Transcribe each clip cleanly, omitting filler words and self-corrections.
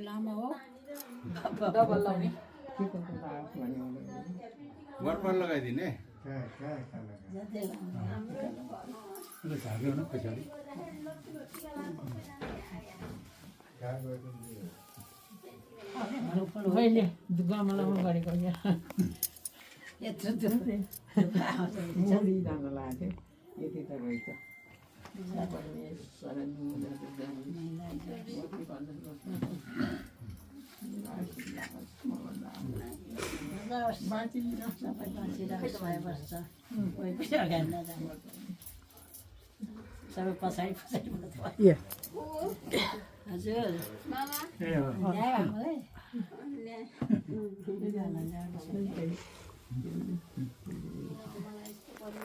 लामा हो डबल लाउने वरपर लगाइदिने मैले गमलामा गरेको यत्रो मुडी जान लाग्यो यति त रहेछ सबै पछाडि पछाडि हजुर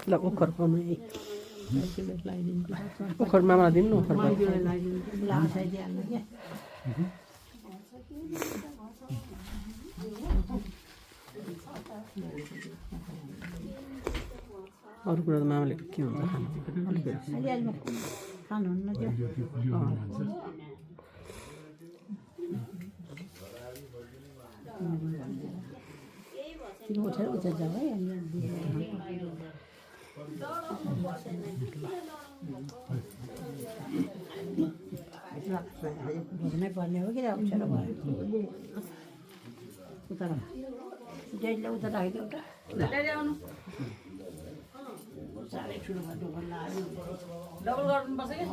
ल ओखर पाउनु ओखर मामा दिनु न ओखर अरू कुरा त मामाले के हुन्छ खानुहुन्न त्यो उठेर उता जाऊ है भोग्नै पर्ने हो कि अप्ठ्यारो भयो उता डेडले उता राखिदियो एउटा साह्रै ठुलो भयो डबल लाग्यो डबल गर्नुपर्छ कि